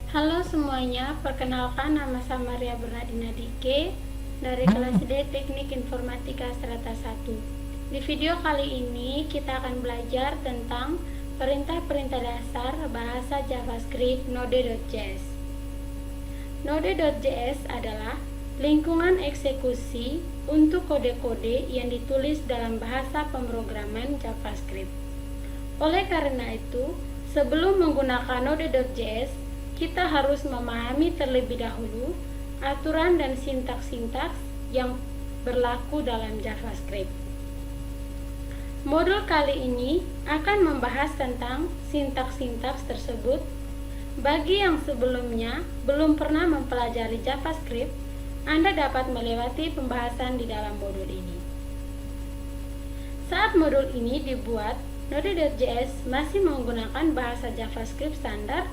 Halo semuanya, perkenalkan nama saya Maria Bernardina Dike dari kelas D Teknik Informatika Strata 1. Di video kali ini kita akan belajar tentang perintah-perintah dasar bahasa JavaScript Node.js. Node.js adalah lingkungan eksekusi untuk kode-kode yang ditulis dalam bahasa pemrograman JavaScript. Oleh karena itu, sebelum menggunakan Node.js, kita harus memahami terlebih dahulu aturan dan sintaks-sintaks yang berlaku dalam JavaScript. Modul kali ini akan membahas tentang sintaks-sintaks tersebut. Bagi yang sebelumnya belum pernah mempelajari JavaScript, Anda dapat melewati pembahasan di dalam modul ini. Saat modul ini dibuat, Node.js masih menggunakan bahasa JavaScript standar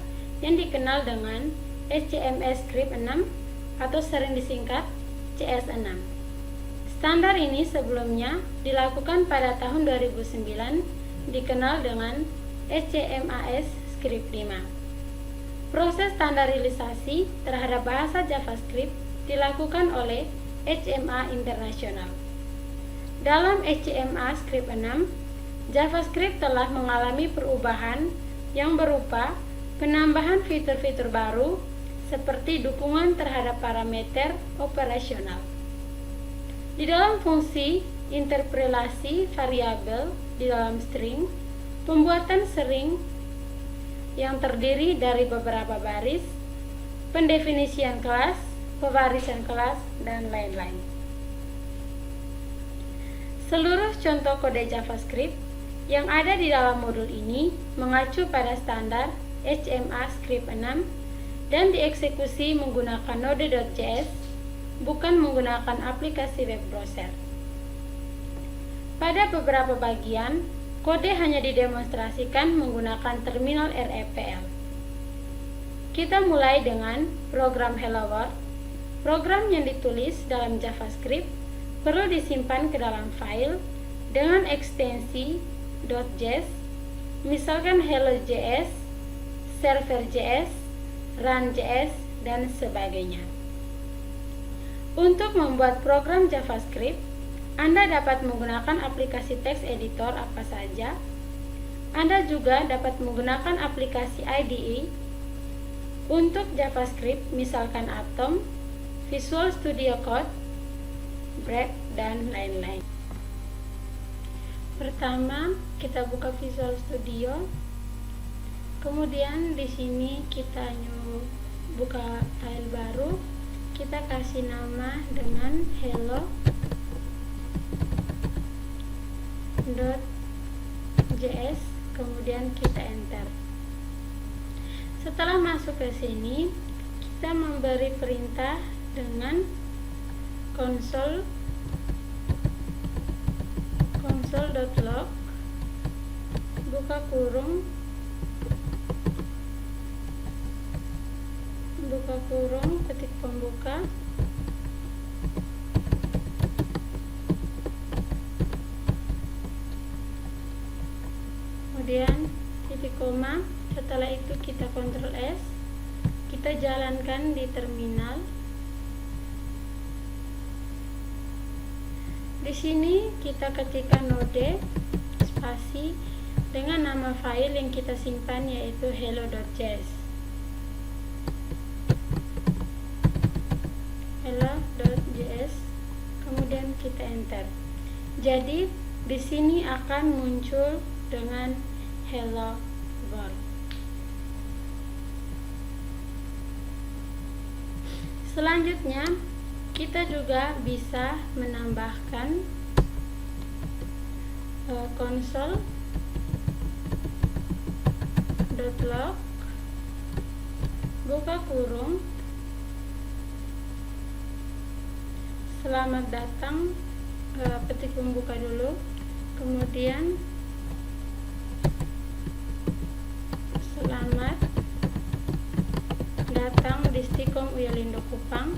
yang dikenal dengan HTML6 atau sering disingkat CS6. Standar ini sebelumnya dilakukan pada tahun 2009 dikenal dengan HTML5. Proses standarisasi terhadap bahasa JavaScript dilakukan oleh HMA International. Dalam HTML6, JavaScript telah mengalami perubahan yang berupa penambahan fitur-fitur baru seperti dukungan terhadap parameter operasional. Di dalam fungsi interpolasi variabel di dalam string, pembuatan string yang terdiri dari beberapa baris, pendefinisian kelas, pewarisan kelas, dan lain-lain. Seluruh contoh kode JavaScript yang ada di dalam modul ini mengacu pada standar HTML6 dan dieksekusi menggunakan Node.js, bukan menggunakan aplikasi web browser. Pada beberapa bagian, kode hanya didemonstrasikan menggunakan terminal REPL. Kita mulai dengan program Hello World. Program yang ditulis dalam JavaScript perlu disimpan ke dalam file dengan ekstensi .js, misalkan hello.js, server.js, run.js, dan sebagainya. Untuk membuat program JavaScript, Anda dapat menggunakan aplikasi text editor apa saja. Anda juga dapat menggunakan aplikasi IDE untuk JavaScript, misalkan Atom, Visual Studio Code, Brave, dan lain-lain. Pertama, kita buka Visual Studio. Kemudian di sini kita buka file baru, kita kasih nama dengan hello.js, kemudian kita enter. Setelah masuk ke sini, kita memberi perintah dengan console.log, buka kurung, ketik pembuka, kemudian titik koma. Setelah itu kita Ctrl S, kita jalankan di terminal. Di sini kita ketikkan node spasi dengan nama file yang kita simpan, yaitu hello.js. hello.js, kemudian kita enter. Jadi di sini akan muncul dengan hello world. Selanjutnya kita juga bisa menambahkan console.log, buka kurung, selamat datang, ketik pembuka dulu, kemudian selamat datang di Stikom Uyalindo Kupang.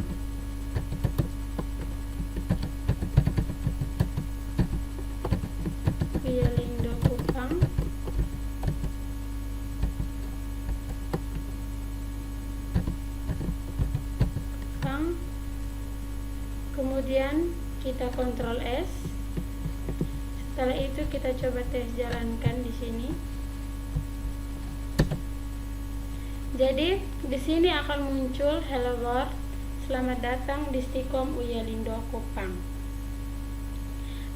belakang, kemudian kita Ctrl S. Setelah itu kita coba tes jalankan di sini. Jadi di sini akan muncul hello world, selamat datang di Stikom Uyalindo Kupang.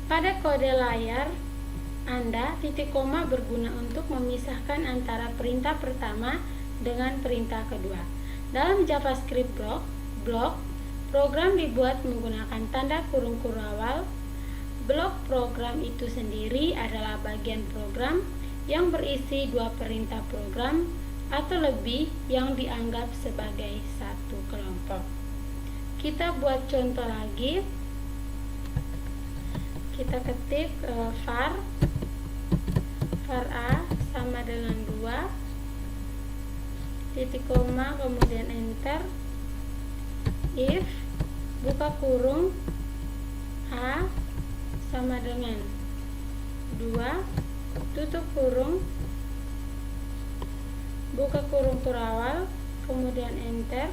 Pada kode layar Anda, titik koma berguna untuk memisahkan antara perintah pertama dengan perintah kedua. Dalam JavaScript blok, program dibuat menggunakan tanda kurung kurawal. Blok program itu sendiri adalah bagian program yang berisi dua perintah program atau lebih yang dianggap sebagai satu kelompok. Kita buat contoh lagi. Kita ketik var A sama dengan 2 titik koma kemudian enter, if buka kurung A sama dengan 2 tutup kurung, buka kurung kurawal kemudian enter.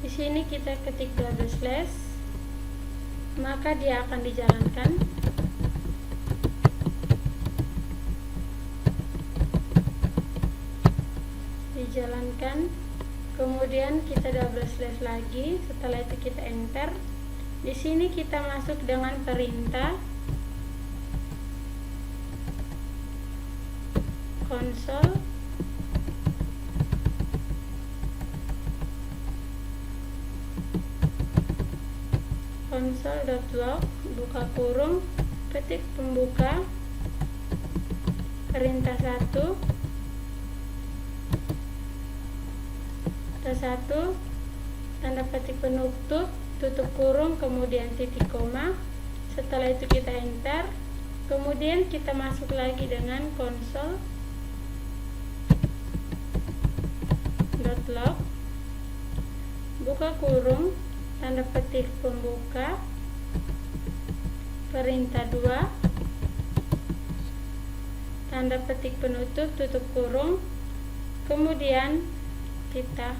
Di sini kita ketik double slash, maka dia akan dijalankan. Kemudian kita double slash lagi. Setelah itu kita enter. Di sini kita masuk dengan perintah console.log buka kurung, ketik pembuka perintah 1 tanda petik penutup, tutup kurung, kemudian titik koma. Setelah itu kita enter. Kemudian kita masuk lagi dengan console.log buka kurung, tanda petik pembuka perintah 2 tanda petik penutup, tutup kurung, kemudian kita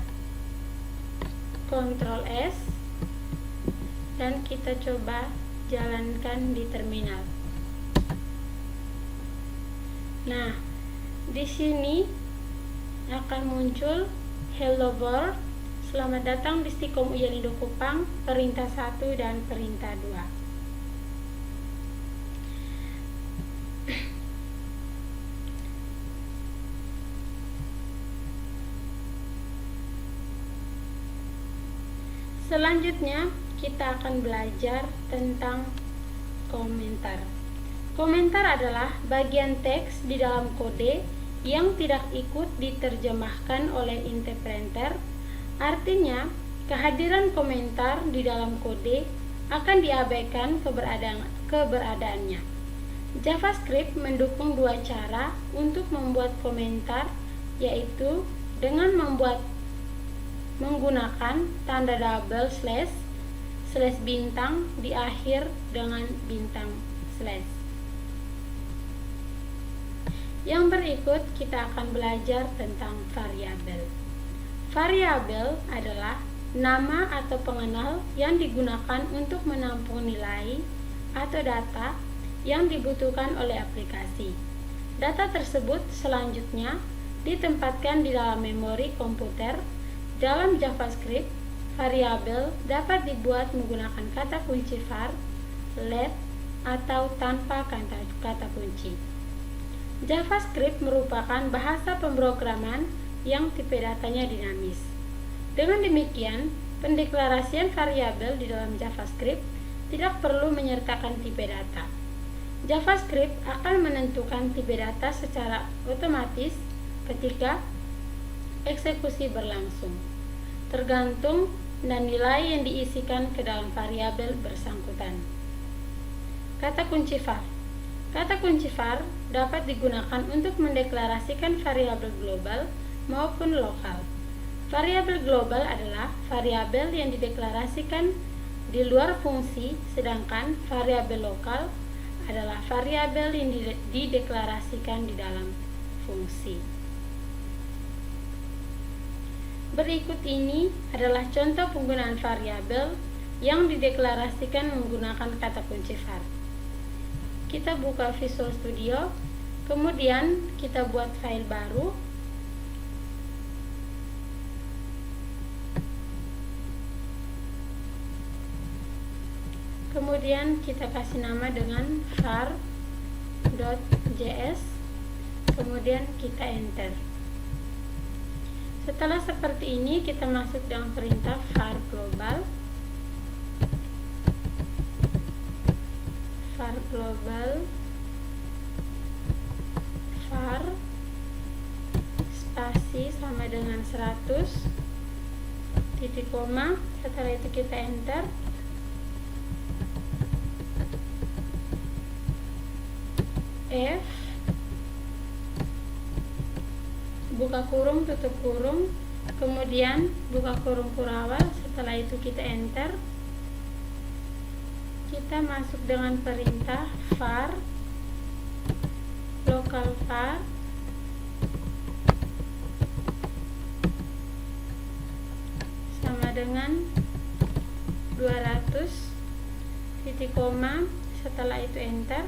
Ctrl S dan kita coba jalankan di terminal. Nah, di sini akan muncul hello world, selamat datang di Stikom Uyalindo Kupang, perintah 1 dan perintah 2. Selanjutnya kita akan belajar tentang komentar. Komentar adalah bagian teks di dalam kode yang tidak ikut diterjemahkan oleh interpreter. Artinya, kehadiran komentar di dalam kode akan diabaikan keberadaannya. JavaScript mendukung dua cara untuk membuat komentar, yaitu dengan menggunakan tanda double slash bintang di akhir dengan bintang slash. Yang berikut kita akan belajar tentang variabel. Variabel adalah nama atau pengenal yang digunakan untuk menampung nilai atau data yang dibutuhkan oleh aplikasi. Data tersebut selanjutnya ditempatkan di dalam memori komputer. Dalam JavaScript, variabel dapat dibuat menggunakan kata kunci var, let, atau tanpa kata kunci. JavaScript merupakan bahasa pemrograman yang tipe datanya dinamis. Dengan demikian, pendeklarasian variabel di dalam JavaScript tidak perlu menyertakan tipe data. JavaScript akan menentukan tipe data secara otomatis ketika eksekusi berlangsung, tergantung dan nilai yang diisikan ke dalam variabel bersangkutan. Kata kunci var. Kata kunci var dapat digunakan untuk mendeklarasikan variabel global maupun lokal. Variabel global adalah variabel yang dideklarasikan di luar fungsi, sedangkan variabel lokal adalah variabel yang dideklarasikan di dalam fungsi. Berikut ini adalah contoh penggunaan variabel yang dideklarasikan menggunakan kata kunci var. Kita buka Visual Studio, kemudian kita buat file baru. Kemudian kita kasih nama dengan var.js, kemudian kita enter. Setelah seperti ini, kita masuk dengan perintah var global var spasi sama dengan 100 titik koma. Setelah itu kita enter. F buka kurung tutup kurung, kemudian buka kurung kurawal. Setelah itu kita enter. Kita masuk dengan perintah var local var sama dengan 200 titik koma. Setelah itu enter.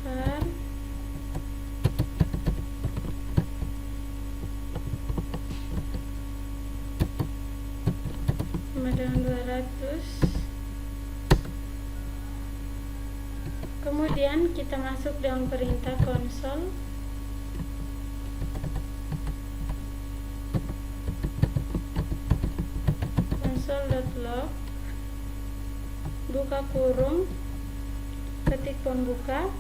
var sama dengan 200. Kemudian kita masuk dengan perintah console console.log buka kurung ketik pembuka,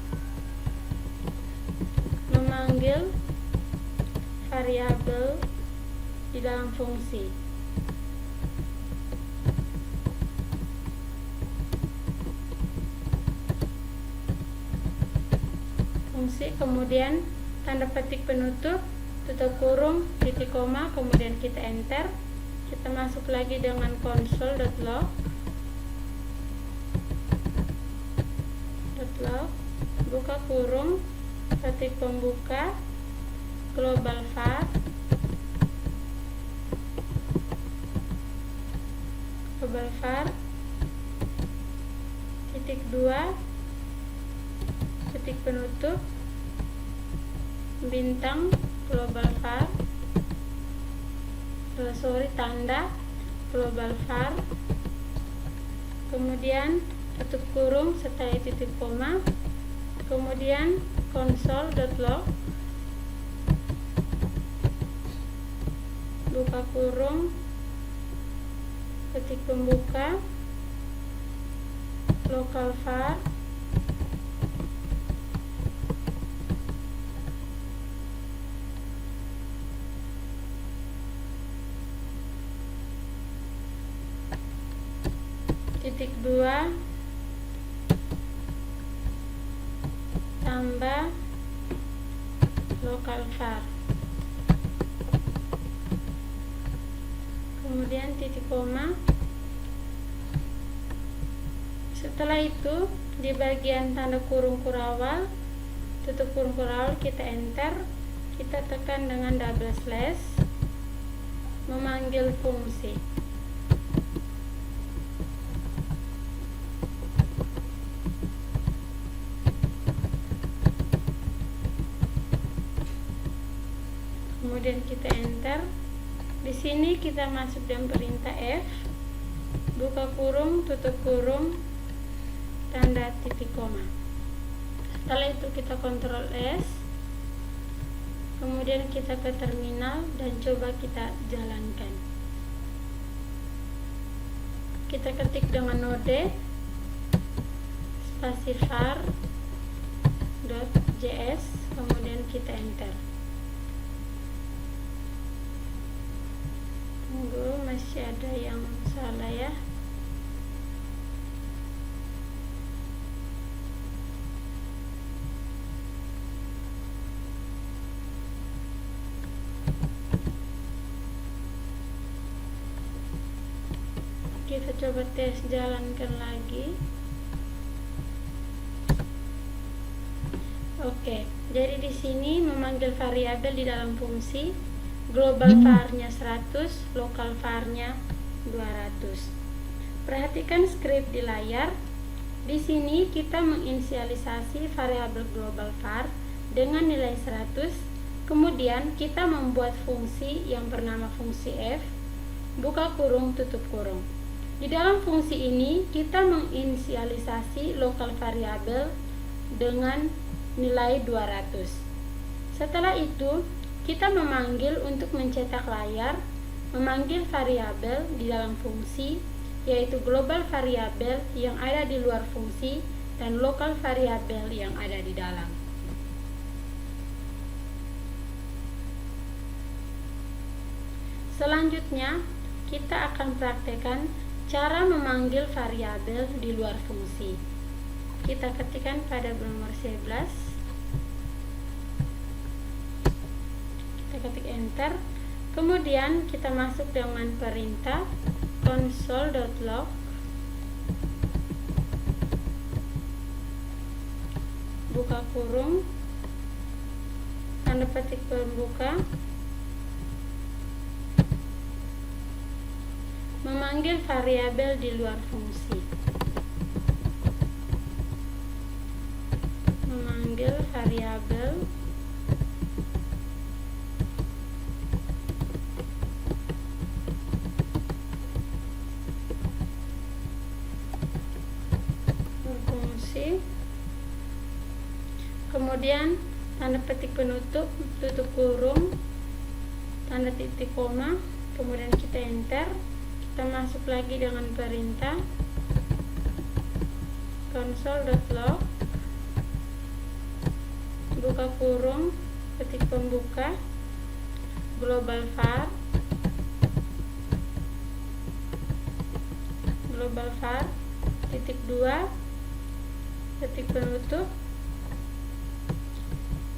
memanggil variabel di dalam fungsi. Kemudian tanda petik penutup, tutup kurung, titik koma, kemudian kita enter. Kita masuk lagi dengan console.log buka kurung, ketik pembuka, global var titik 2 titik penutup, bintang, global var tanda global var, kemudian tutup kurung, setelah itu titik koma, kemudian console.log buka kurung, ketik pembuka, local var titik 2 tambah local var, kemudian titik koma. Setelah itu di bagian tanda kurung kurawal, tutup kurung kurawal, kita enter. Kita tekan dengan double slash memanggil fungsi. Kemudian kita enter. Di sini kita masuk dengan perintah F, buka kurung, tutup kurung, tanda titik koma. Setelah itu kita Ctrl S, kemudian kita ke terminal dan coba kita jalankan. Kita ketik dengan node spasi var.js, kemudian kita enter. Tunggu, masih ada yang salah ya. coba tes jalankan lagi. Oke, jadi di sini memanggil variabel di dalam fungsi, global var-nya 100, lokal var-nya 200. Perhatikan skrip di layar. Di sini kita menginisialisasi variabel global var dengan nilai 100. Kemudian kita membuat fungsi yang bernama fungsi f, buka kurung tutup kurung. Di dalam fungsi ini kita menginisialisasi lokal variabel dengan nilai 200. Setelah itu kita memanggil untuk mencetak layar, memanggil variabel di dalam fungsi, yaitu global variabel yang ada di luar fungsi dan lokal variabel yang ada di dalam. Selanjutnya kita akan praktekkan cara memanggil variabel di luar fungsi. Kita ketikkan pada nomor 11, kita ketik enter, kemudian kita masuk dengan perintah console.log buka kurung tanda petik pembuka, memanggil variabel di luar fungsi, memanggil variabel berfungsi, kemudian tanda petik penutup, tutup kurung, tanda titik koma, kemudian kita enter. Kita masuk lagi dengan perintah console.log buka kurung petik pembuka global var titik 2 petik penutup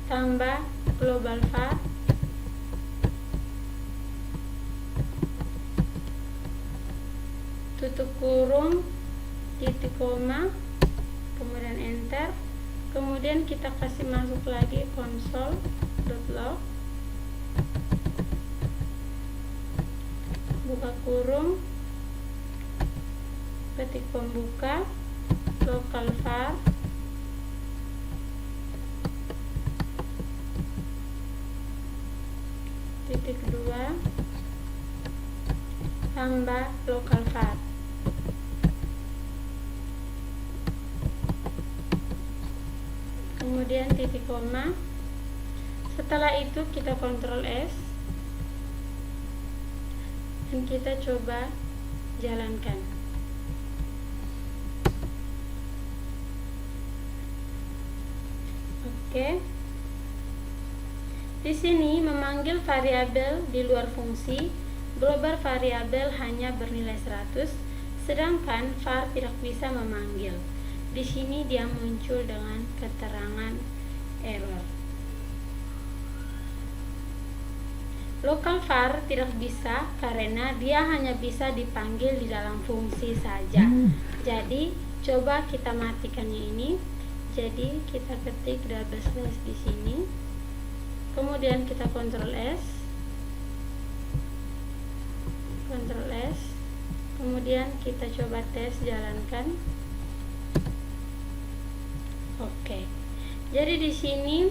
tambah global var tutup kurung titik koma, kemudian enter. Kemudian kita kasih masuk lagi console.log buka kurung petik pembuka local var titik 2 tambah local var. Kemudian titik koma. Setelah itu kita Ctrl S dan kita coba jalankan. Oke. Di sini memanggil variabel di luar fungsi, global variabel hanya bernilai 100, sedangkan var tidak bisa memanggil. Di sini dia muncul dengan keterangan error. Local var tidak bisa karena dia hanya bisa dipanggil di dalam fungsi saja. Jadi coba kita matikannya ini. Jadi kita ketik double slash di sini. Kemudian kita Ctrl S. Ctrl S. Kemudian kita coba tes jalankan. Oke. Jadi di sini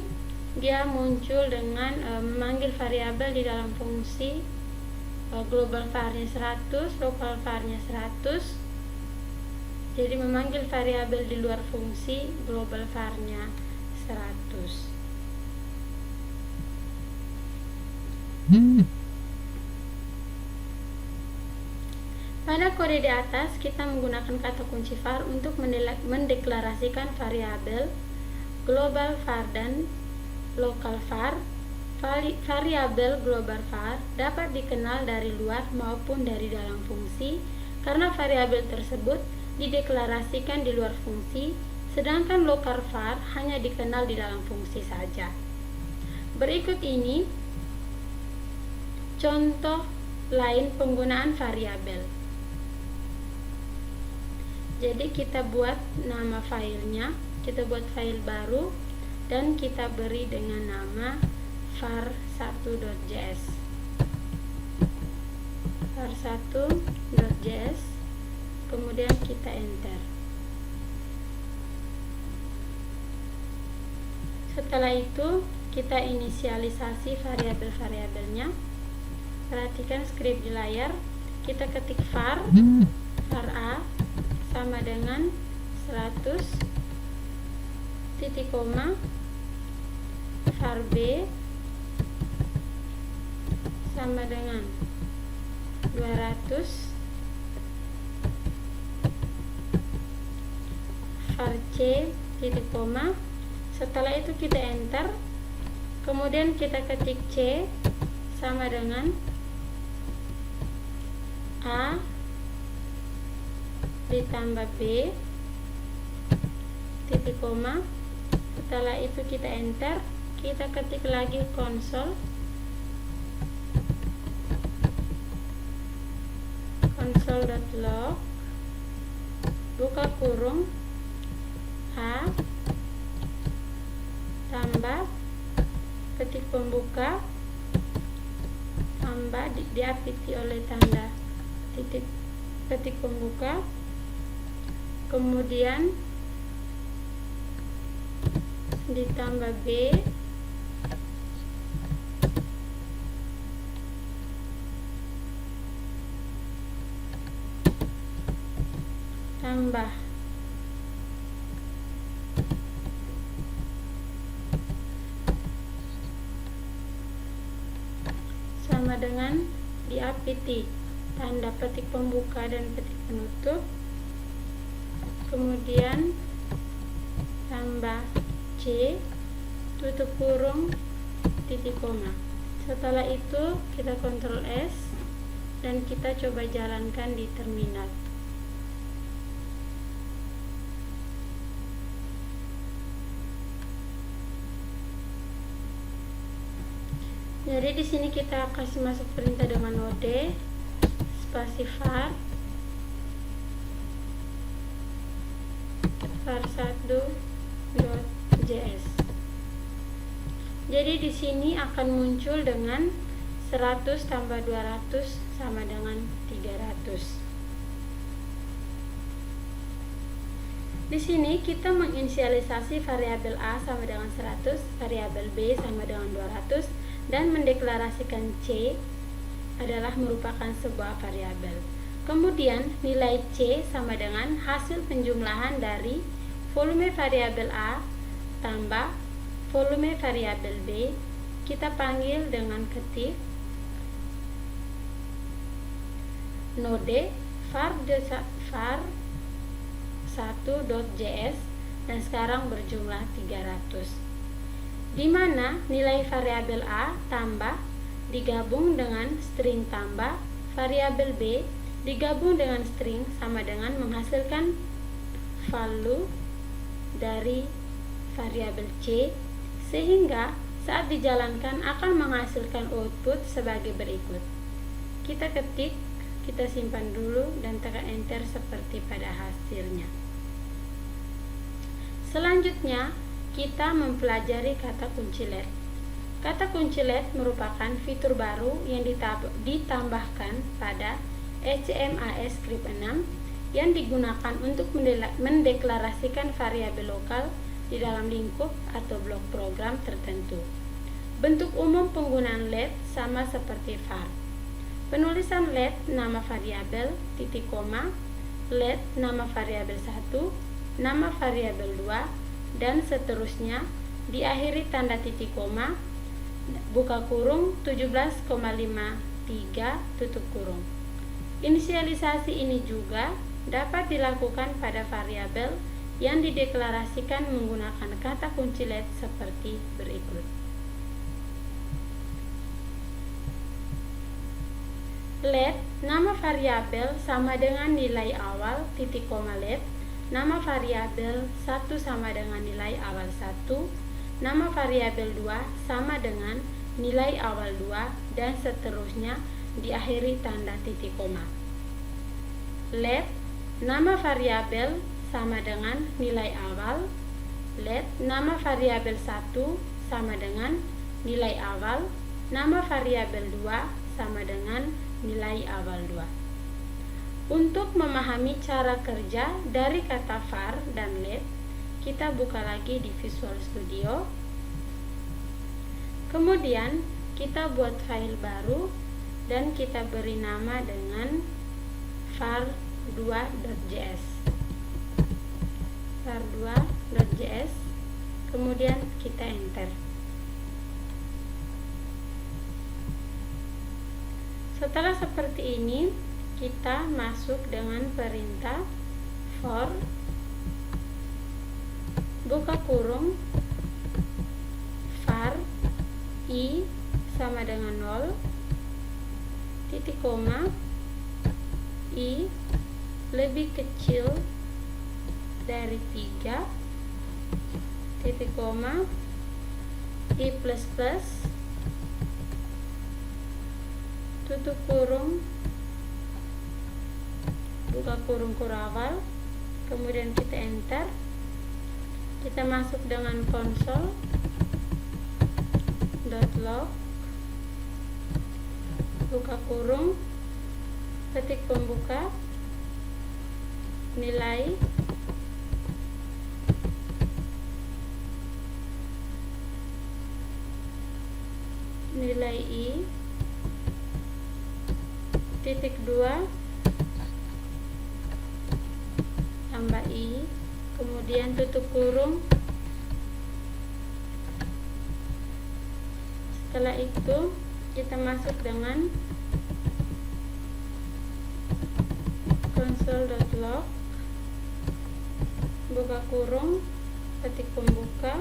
dia muncul dengan memanggil variabel di dalam fungsi, global var-nya 100, lokal var-nya 100. Jadi memanggil variabel di luar fungsi, global var-nya 100. Pada kode di atas kita menggunakan kata kunci var untuk mendeklarasikan variabel global var dan local var. Variabel global var dapat dikenal dari luar maupun dari dalam fungsi karena variabel tersebut dideklarasikan di luar fungsi, sedangkan local var hanya dikenal di dalam fungsi saja. Berikut ini contoh lain penggunaan variabel. Jadi kita buat nama filenya, kita buat file baru dan kita beri dengan nama var1.js. var1.js, kemudian kita enter. Setelah itu kita inisialisasi variabel-variabelnya. Perhatikan script di layar. Kita ketik var A sama dengan 100 titik koma, var B sama dengan 200, var C titik koma. Setelah itu kita enter, kemudian kita ketik C sama dengan A ditambah B titik koma. Setelah itu kita enter, kita ketik lagi console.log buka kurung A tambah ketik pembuka tambah diapiti oleh tanda titik ketik pembuka, kemudian ditambah B tambah sama dengan diapiti tanda petik pembuka dan petik penutup, kemudian tambah C tutup kurung titik koma. Setelah itu kita Ctrl S dan kita coba jalankan di terminal. Jadi di sini kita kasih masuk perintah dengan node spasi var1.js. Jadi di sini akan muncul dengan 100 tambah 200 sama dengan 300. Di sini kita menginisialisasi variabel A sama dengan 100, variabel B sama dengan 200, dan mendeklarasikan C adalah merupakan sebuah variabel. Kemudian nilai C sama dengan hasil penjumlahan dari volume variabel A tambah volume variabel B. Kita panggil dengan ketik node var1.js dan sekarang berjumlah 300, di mana nilai variabel A tambah digabung dengan string tambah variabel B digabung dengan string sama dengan menghasilkan value dari variabel C, sehingga saat dijalankan akan menghasilkan output sebagai berikut. Kita ketik, kita simpan dulu dan tekan enter seperti pada hasilnya. Selanjutnya kita mempelajari kata kunci LED. Kata kunci LED merupakan fitur baru yang ditambahkan pada HMAS script 6 yang digunakan untuk mendeklarasikan variabel lokal di dalam lingkup atau blok program tertentu. Bentuk umum penggunaan LED sama seperti var. Penulisan LED nama variabel titik koma, LED nama variabel 1, nama variabel 2, dan seterusnya diakhiri tanda titik koma, buka kurung 17,53 tutup kurung. Inisialisasi ini juga dapat dilakukan pada variabel yang dideklarasikan menggunakan kata kunci LED seperti berikut. LED nama variabel sama dengan nilai awal titik koma LED, nama variabel 1 sama dengan nilai awal 1, nama variabel 2 sama dengan nilai awal 2, dan seterusnya diakhiri tanda titik koma. LED nama variabel sama dengan nilai awal, let nama variabel 1 sama dengan nilai awal, nama variabel 2 sama dengan nilai awal 2. Untuk memahami cara kerja dari kata var dan let, kita buka lagi di Visual Studio. Kemudian kita buat file baru dan kita beri nama dengan var2.js. var2.js. Kemudian kita enter. Setelah seperti ini, kita masuk dengan perintah for buka kurung var i sama dengan 0, titik koma i lebih kecil dari 3, titik koma i plus plus, tutup kurung, buka kurung kurawal, kemudian kita enter. Kita masuk dengan console.log, buka kurung, ketik pembuka, nilai i titik 2 tambah i, kemudian tutup kurung. Setelah itu kita masuk dengan console.log, buka kurung, ketik pembuka,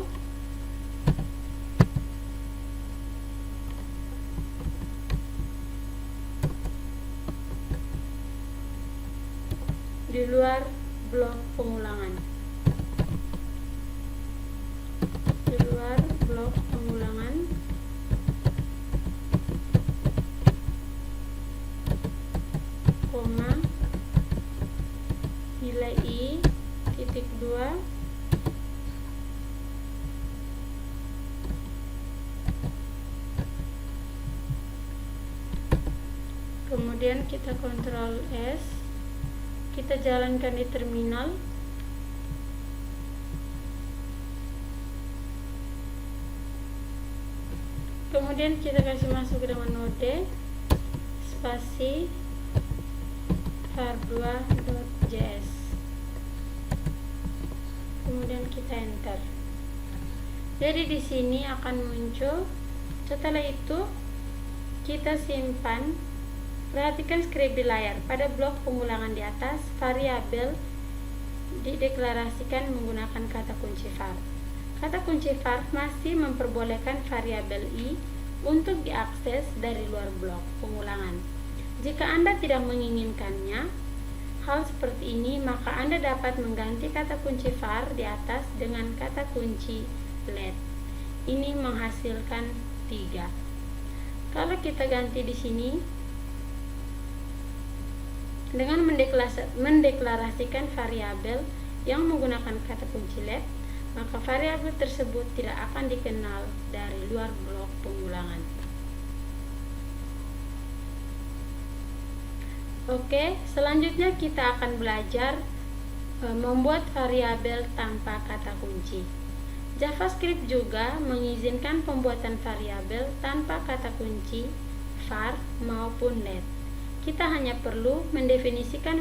di luar blok pengulangan, di luar blok pengulangan, koma, nilai i titik 2 kemudian kita Ctrl S, kita jalankan di terminal. Kemudian kita kasih masuk dengan node spasi var2.js, kemudian kita enter. Jadi di sini akan muncul. Setelah itu kita simpan. Perhatikan skrip di layar. Pada blok pengulangan di atas, variabel dideklarasikan menggunakan kata kunci var. Kata kunci var masih memperbolehkan variabel i untuk diakses dari luar blok pengulangan. Jika Anda tidak menginginkannya hal seperti ini, maka Anda dapat mengganti kata kunci var di atas dengan kata kunci let. Ini menghasilkan 3. Kalau kita ganti di sini dengan mendeklarasikan variabel yang menggunakan kata kunci let, maka variabel tersebut tidak akan dikenal dari luar blok pengulangan. Oke, selanjutnya kita akan belajar membuat variabel tanpa kata kunci. JavaScript juga mengizinkan pembuatan variabel tanpa kata kunci var maupun let. Kita hanya perlu mendefinisikan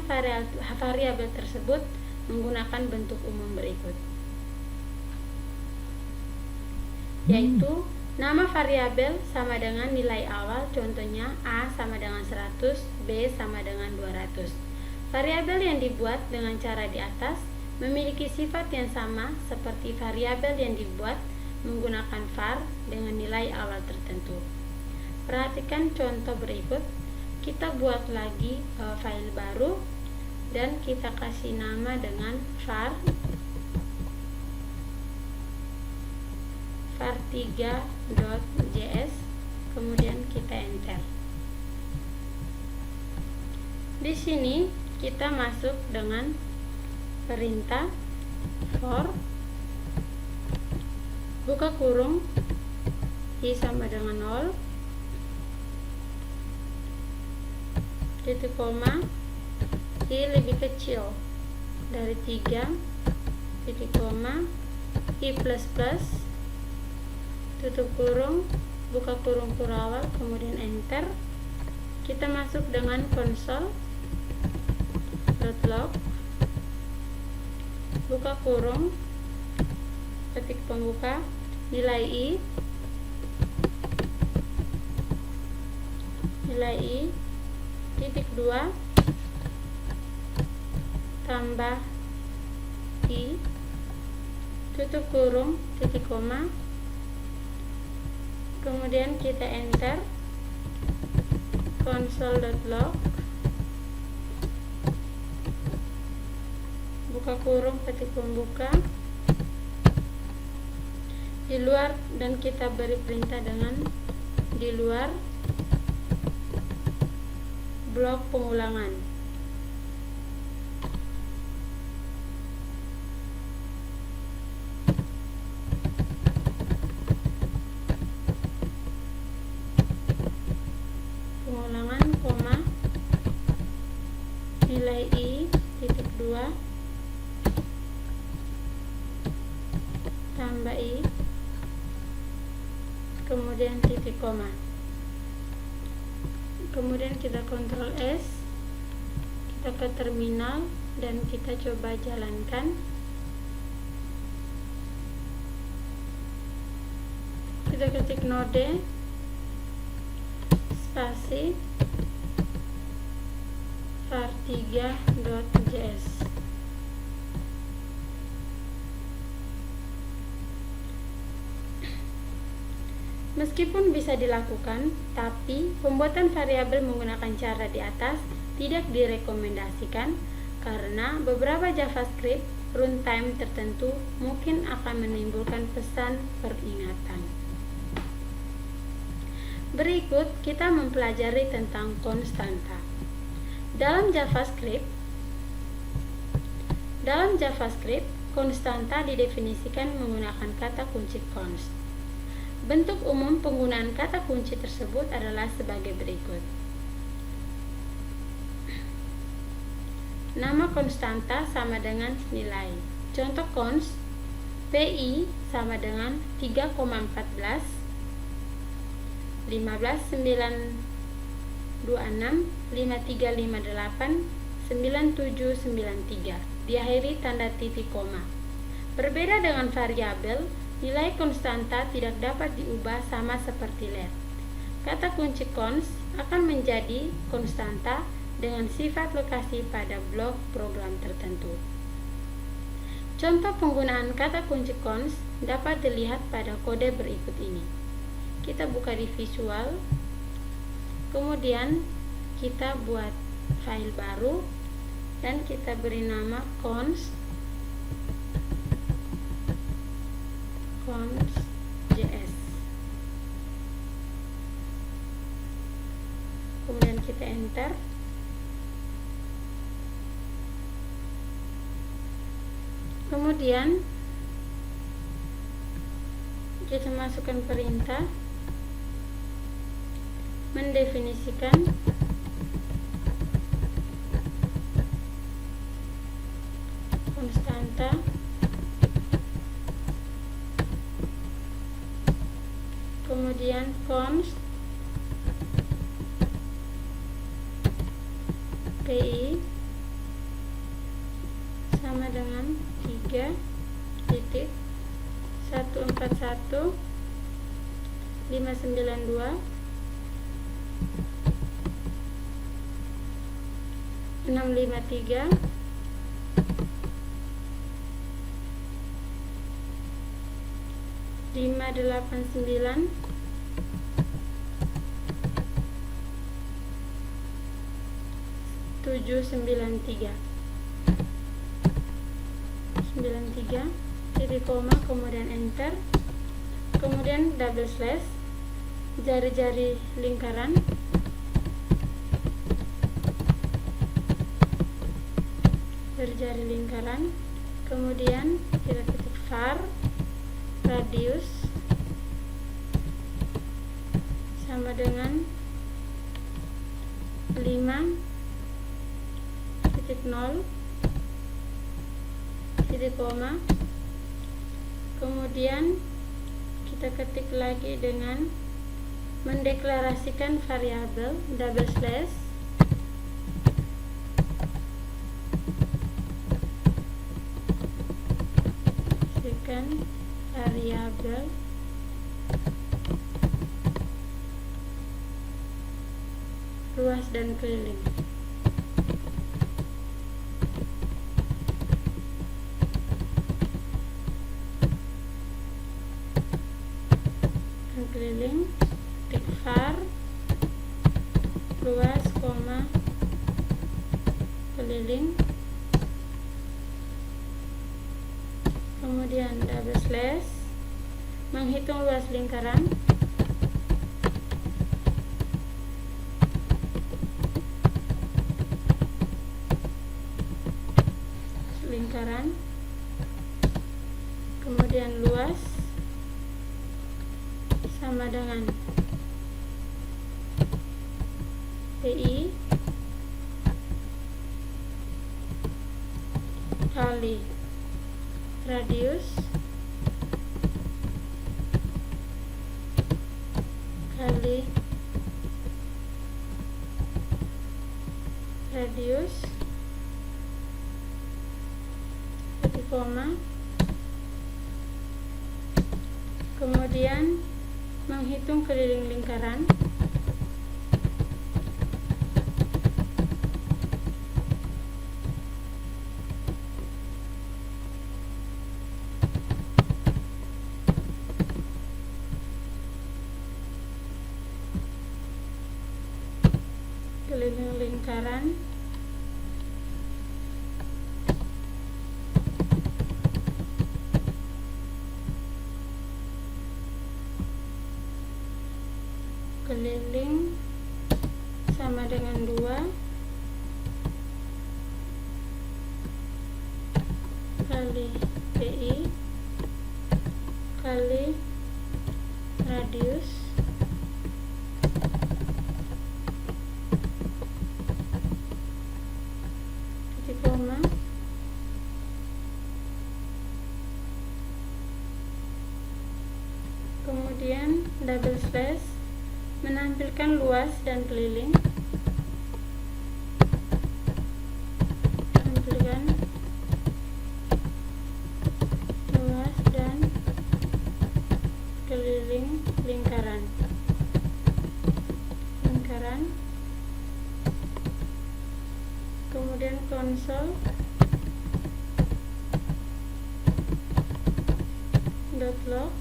variabel tersebut menggunakan bentuk umum berikut, yaitu nama variabel sama dengan nilai awal, contohnya A sama dengan 100, B sama dengan 200. Variabel yang dibuat dengan cara di atas memiliki sifat yang sama seperti variabel yang dibuat menggunakan var dengan nilai awal tertentu. Perhatikan contoh berikut. Kita buat lagi file baru dan kita kasih nama dengan var3.js, kemudian kita enter. Di sini kita masuk dengan perintah for buka kurung i sama dengan 0, titik koma, i lebih kecil dari 3, titik koma, i plus plus, tutup kurung, buka kurung kurawal, kemudian enter. Kita masuk dengan console.log, buka kurung, ketik pembuka, nilai i, titik 2, tambah i, tutup kurung, titik koma, kemudian kita enter. Console.log, buka kurung, ketik pembuka, di luar, dan kita beri perintah dengan di luar blok pengulangan. Pengulangan, koma, nilai i, titik 2, tambah i, kemudian titik koma. Kemudian kita Ctrl S, kita ke terminal dan kita coba jalankan. Kita ketik node spasi var3.js. Meskipun bisa dilakukan, tapi pembuatan variabel menggunakan cara di atas tidak direkomendasikan karena beberapa JavaScript runtime tertentu mungkin akan menimbulkan pesan peringatan. Berikut kita mempelajari tentang konstanta. Dalam JavaScript, konstanta didefinisikan menggunakan kata kunci const. Bentuk umum penggunaan kata kunci tersebut adalah sebagai berikut. Nama konstanta sama dengan nilai. Contoh const, PI sama dengan 3,14, 15,926, 5358, 9793, diakhiri tanda titik koma. Berbeda dengan variabel, nilai konstanta tidak dapat diubah sama seperti let. Kata kunci const akan menjadi konstanta dengan sifat lokasi pada blok program tertentu. Contoh penggunaan kata kunci const dapat dilihat pada kode berikut ini. Kita buka di visual, kemudian kita buat file baru dan kita beri nama const.js. Kemudian kita enter. Kemudian kita masukkan perintah mendefinisikan konstanta kemudian const PI sama dengan 3.141 592 653 589 793 titik koma, kemudian enter, kemudian double slash, jari-jari lingkaran, berjari lingkaran. Kemudian kita ketik var radius sama dengan 5,0 titik koma. Kemudian kita ketik lagi dengan mendeklarasikan variabel double slash variabel luas dan keliling. Keliling, ketik var luas, keliling, kemudian double slash menghitung luas lingkaran, kemudian luas sama dengan PI kali radius kali radius titik koma. Kemudian menghitung keliling lingkaran, keliling lingkaran, keliling sama dengan 2 kali PI kali radius titik koma. Kemudian double slash menampilkan luas dan keliling, tampilkan luas dan keliling lingkaran, kemudian konsol .log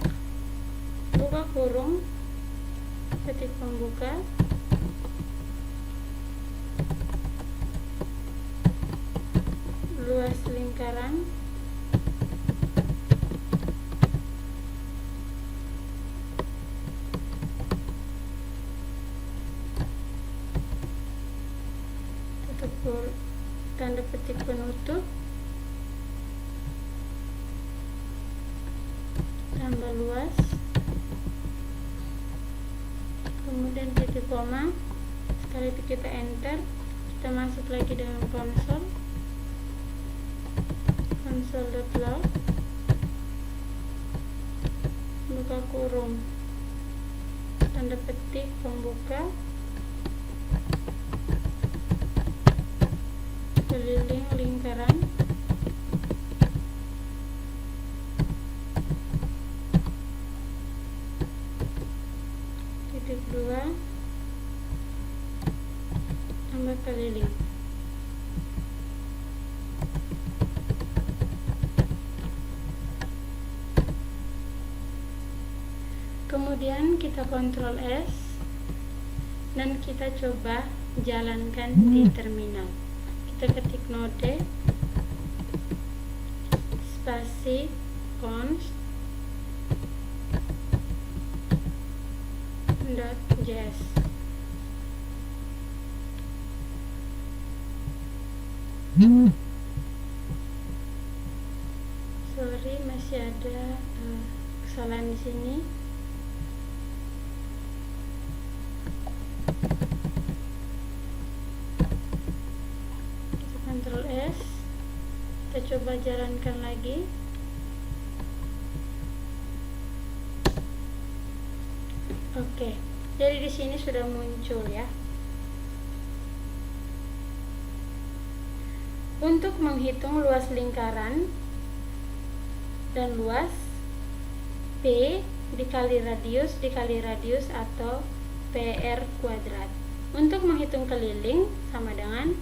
buka kurung ketik pembuka luas lingkaran tutup tanda petik penutup tambah luas, kemudian titik koma. Sekali itu kita enter, kita masuk lagi dengan konsol.log buka kurung tanda petik pembuka keliling lingkaran titik 2 tambah keliling. Kemudian kita Ctrl S dan kita coba jalankan di terminal. Kita ketik node spasi const .js. masih ada kesalahan di sini. Kita Ctrl S, kita coba jalankan lagi. Oke, jadi di sini sudah muncul ya. Untuk menghitung luas lingkaran dan luas, P dikali radius atau PR kuadrat. Untuk menghitung keliling sama dengan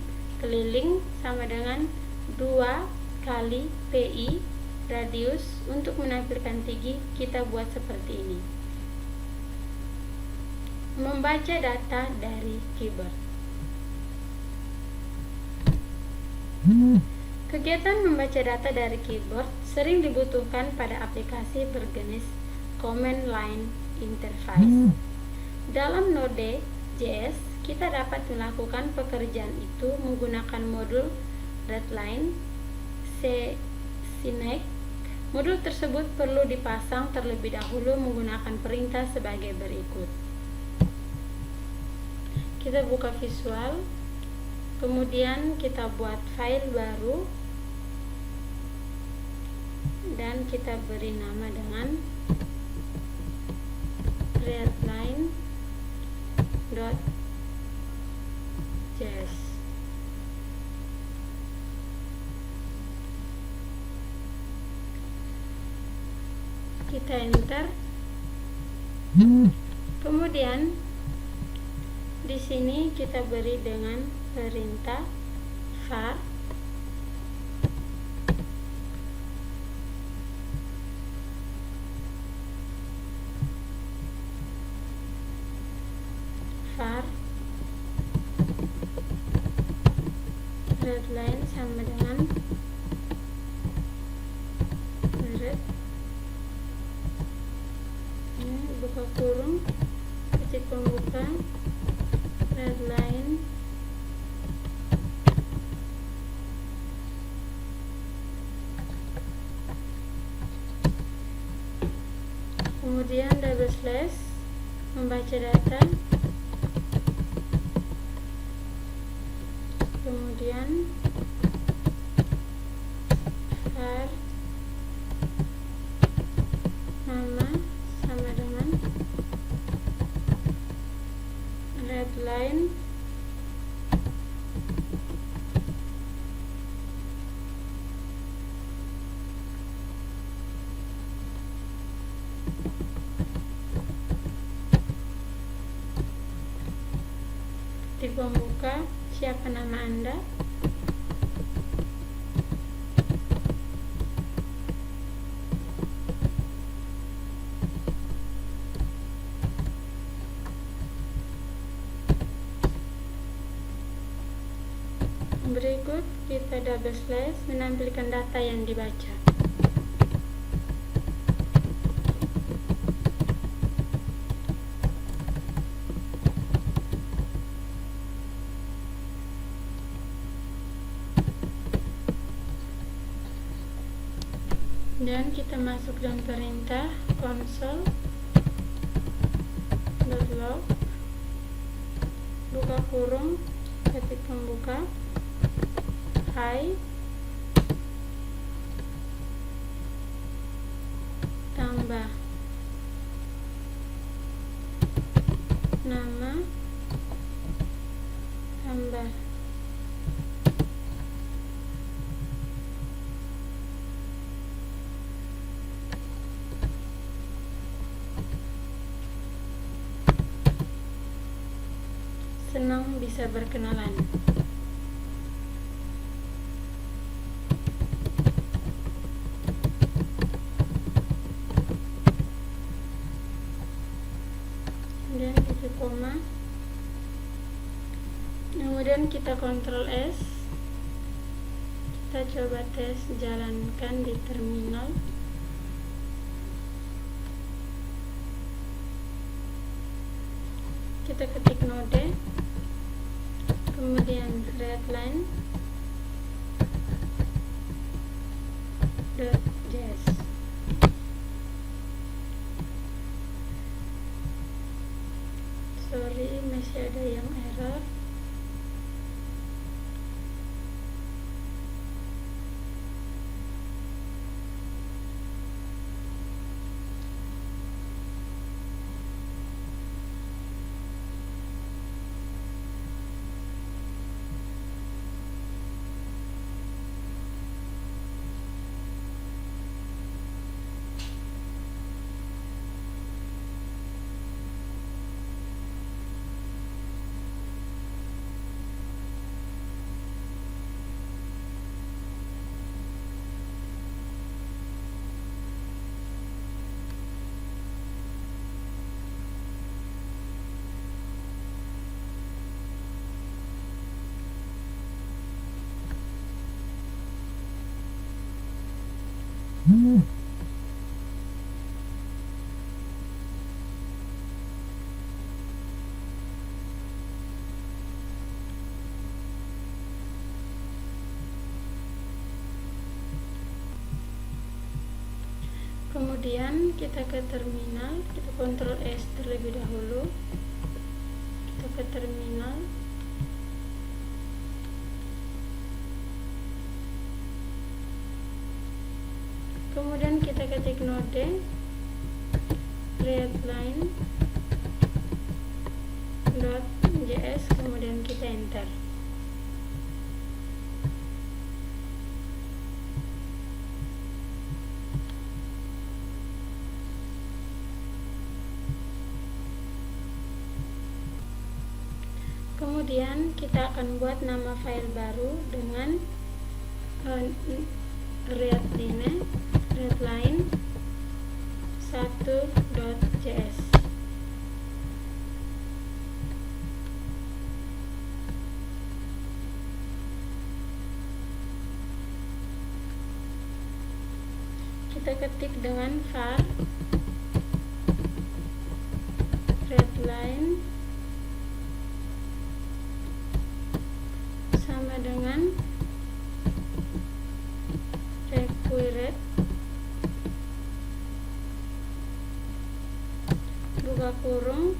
2 kali PI radius. Untuk menampilkan tinggi kita buat seperti ini. Membaca data dari keyboard. Kegiatan membaca data dari keyboard sering dibutuhkan pada aplikasi berjenis command line interface. Dalam Node.js, kita dapat melakukan pekerjaan itu menggunakan modul readline CNC. Modul tersebut perlu dipasang terlebih dahulu menggunakan perintah sebagai berikut. Kita buka visual, kemudian kita buat file baru dan kita beri nama dengan readline.js. Kita enter. Kemudian di sini kita beri dengan perintah var readline sama dengan red, ini buka kurung, titik pembuka, readline kemudian double slash membaca data, kemudian var nama sama dengan readline titik pembuka, siapa nama Anda, berikut kita double slash menampilkan data yang dibaca. Dan kita masuk dalam perintah console.log, buka kurung, ketik pembuka, hi tambah nama tambah senang bisa berkenalan. Dan titik koma, kemudian kita Ctrl S, kita coba tes jalankan di terminal. Kita ketik node, kemudian readline.js. masih ada yang error. Kemudian kita ke terminal, kita Ctrl S terlebih dahulu. Kita ke terminal. Kemudian kita ketik node readline.js, kemudian kita enter. Kemudian kita akan buat nama file baru dengan readline1.js. Kita ketik dengan var readline sama dengan required buka kurung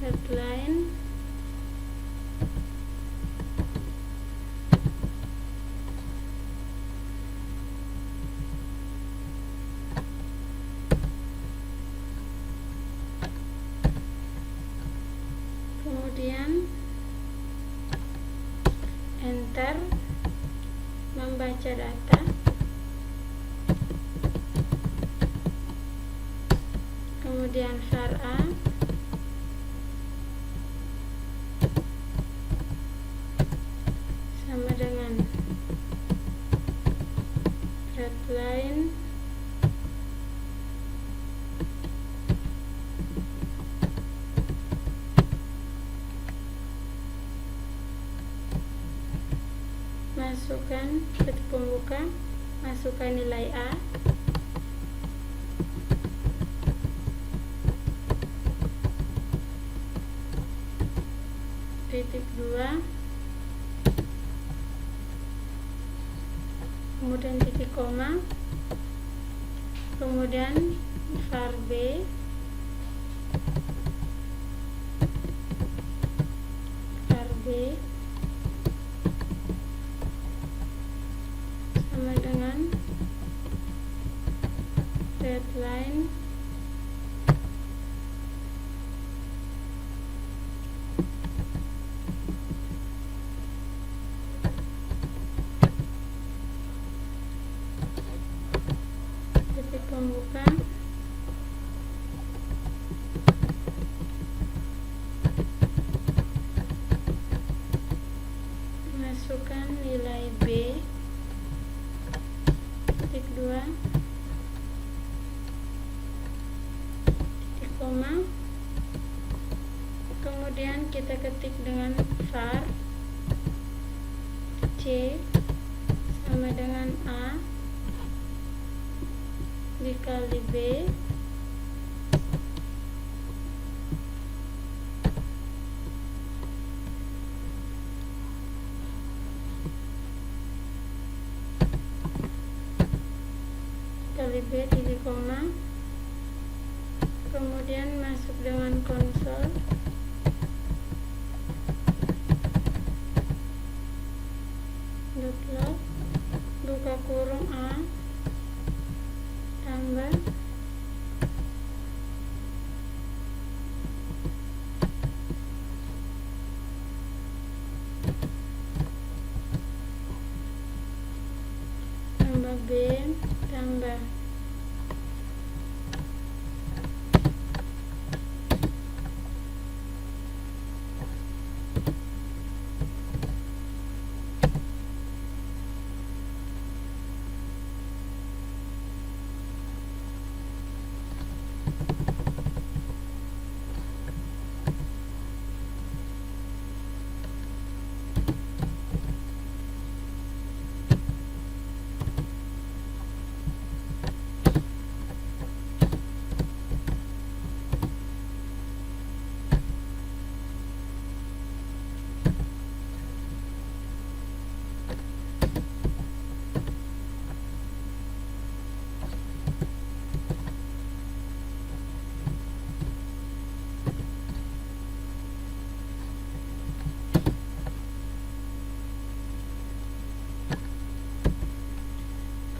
readline kemudian enter membaca data. Kemudian var a sama dengan readline masukkan titik pembuka, masukkan nilai A, titik 2, kemudian titik koma, kemudian var B, sama dengan readline titik pembuka, masukkan nilai B, titik 2, titik koma, kemudian kita ketik dengan var C sama dengan A dikali B kali B titik koma, kemudian masuk dengan konsol Ctrl dot buka kurung A tambah B tambah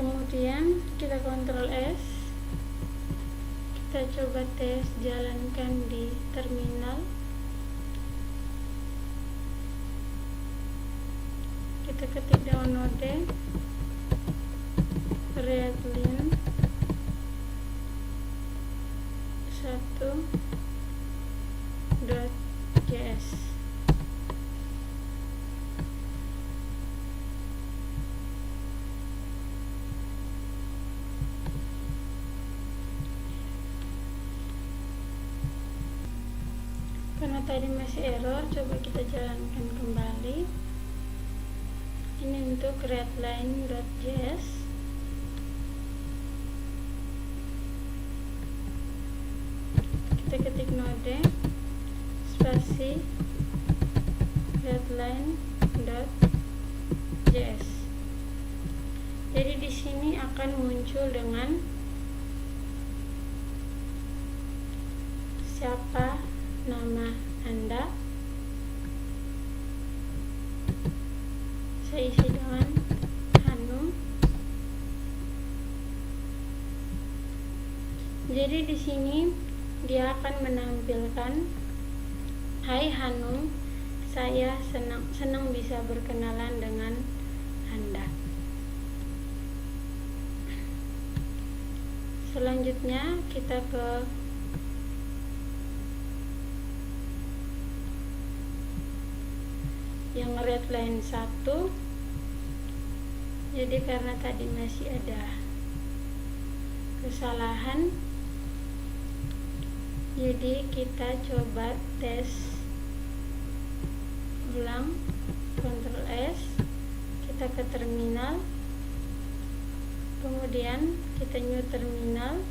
kemudian kita Ctrl S, kita coba tes jalankan di terminal. Kita ketik download Readline 1.js. Karena tadi masih error, coba kita jalankan kembali. Ini untuk readline.js. Kita ketik node spasi readline.js. Jadi di sini akan muncul dengan siapa nama Anda. Saya isi dengan Hanum. Jadi di sini dia akan menampilkan, "Hai Hanum, saya senang bisa berkenalan dengan Anda." Selanjutnya kita ke yang readline 1. Jadi karena tadi masih ada kesalahan, jadi kita coba tes ulang. Ctrl S, kita ke terminal, kemudian kita new terminal,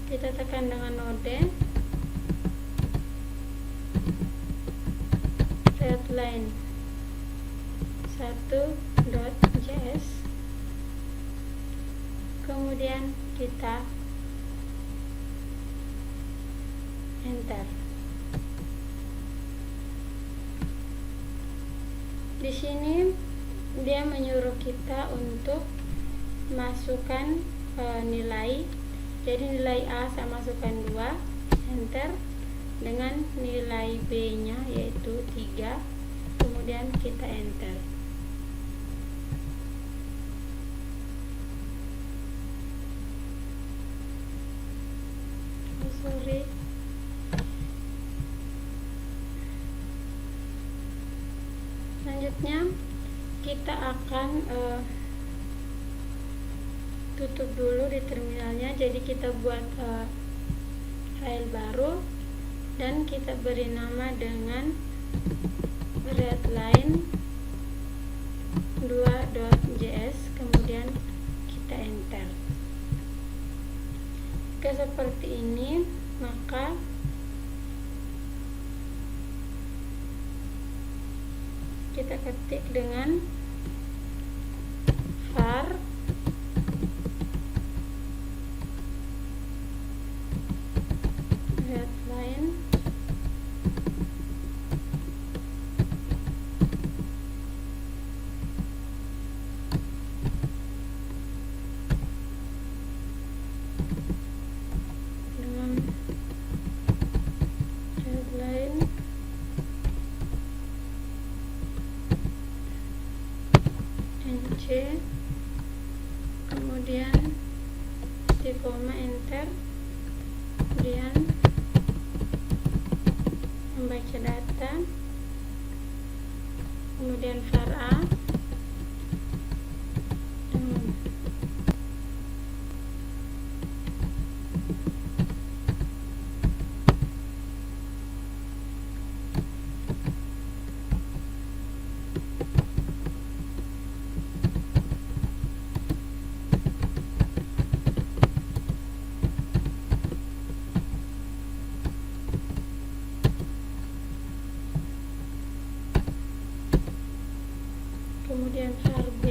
kita tekan dengan node readline 1.js, kemudian kita enter. Di sini dia menyuruh kita untuk masukkan nilai. Jadi nilai A saya masukkan 2, enter, dengan nilai B nya yaitu 3, kemudian kita enter. Selanjutnya kita akan tutup dulu di terminalnya. Jadi kita buat file baru dan kita beri nama dengan readline 2.js, kemudian kita enter. Jika seperti ini, maka kita ketik dengan var titik koma, enter. Kemudian membaca data, kemudian var A, kemudian var B,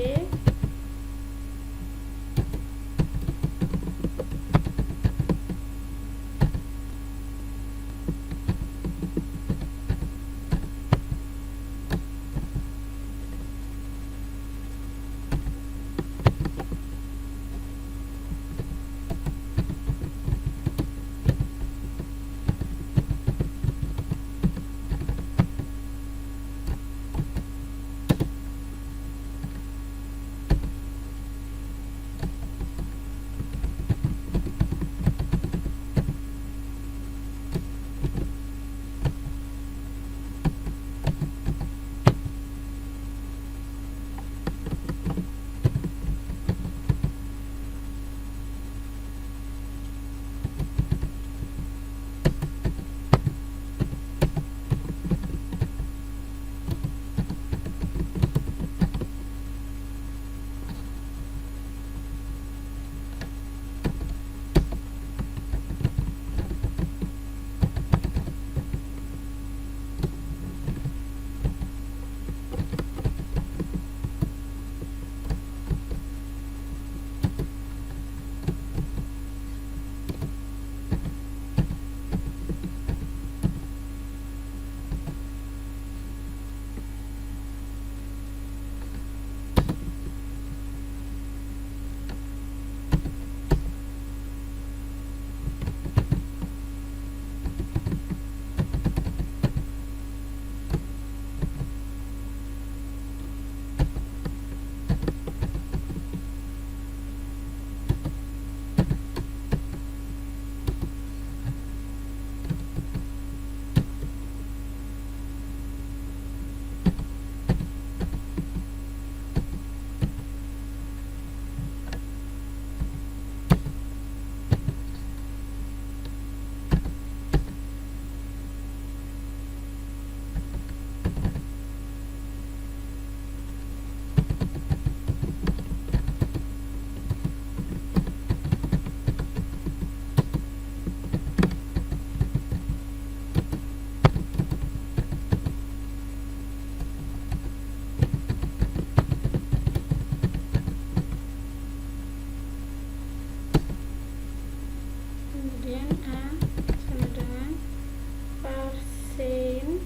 kemudian A sama dengan varsin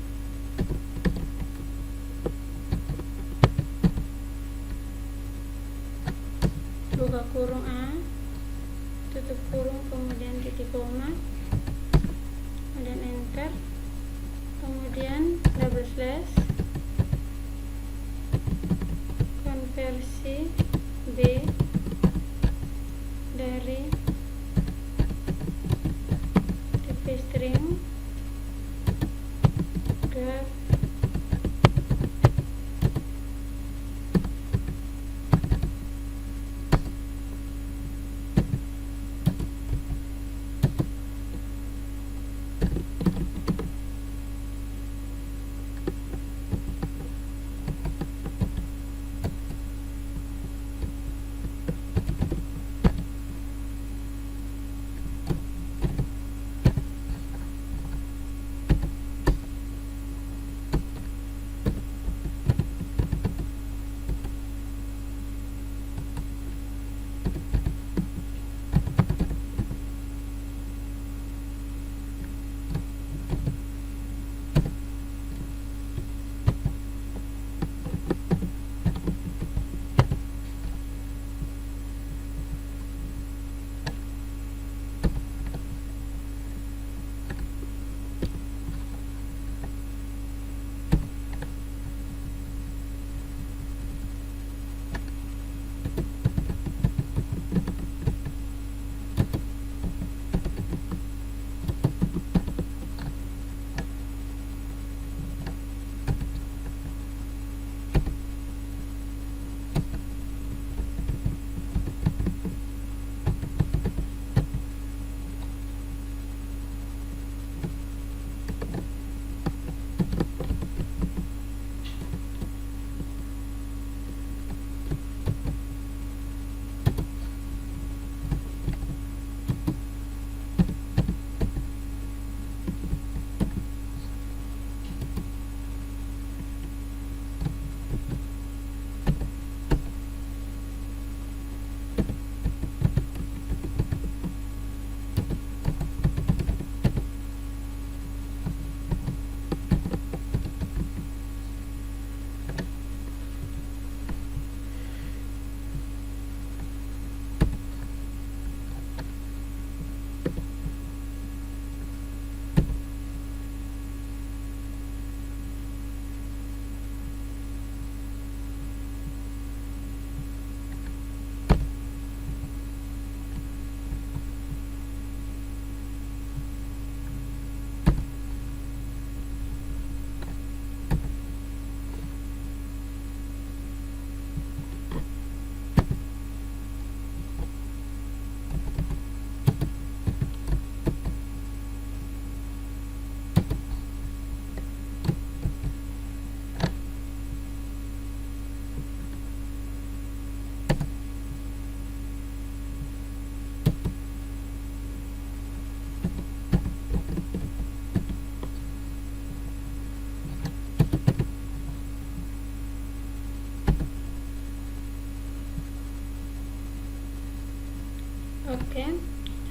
buka kurung A, tutup kurung, kemudian titik koma, kemudian enter, kemudian double slash, konversi B dari tp string graph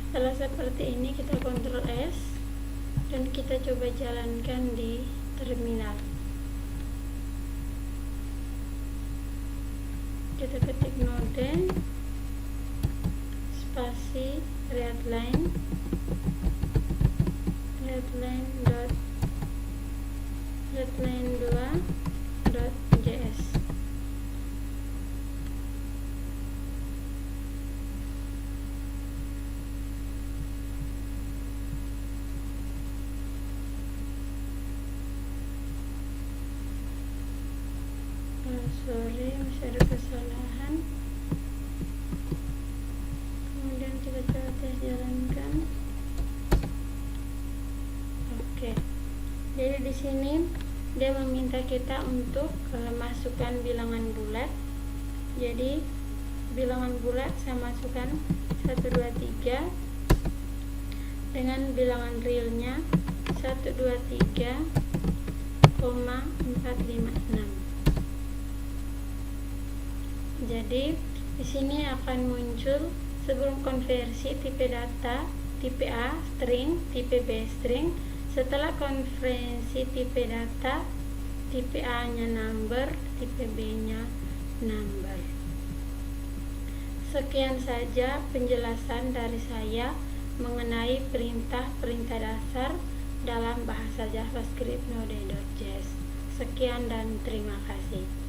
Setelah seperti ini, kita Ctrl S dan kita coba jalankan di terminal. Kita ketik node spasi readline readline2.js. Sorry, masih ada kesalahan. Kemudian kita coba tes jalankan. Oke. Jadi di sini dia meminta kita untuk masukkan bilangan bulat. Jadi bilangan bulat saya masukkan 1 2 3 dengan bilangan realnya 1 2 3, 4 5 6. Jadi di sini akan muncul sebelum konversi tipe data tipe A string, tipe B string. Setelah konversi tipe data, tipe A nya number, tipe B nya number. Sekian saja penjelasan dari saya mengenai perintah-perintah dasar dalam bahasa JavaScript Node.js. Sekian dan terima kasih.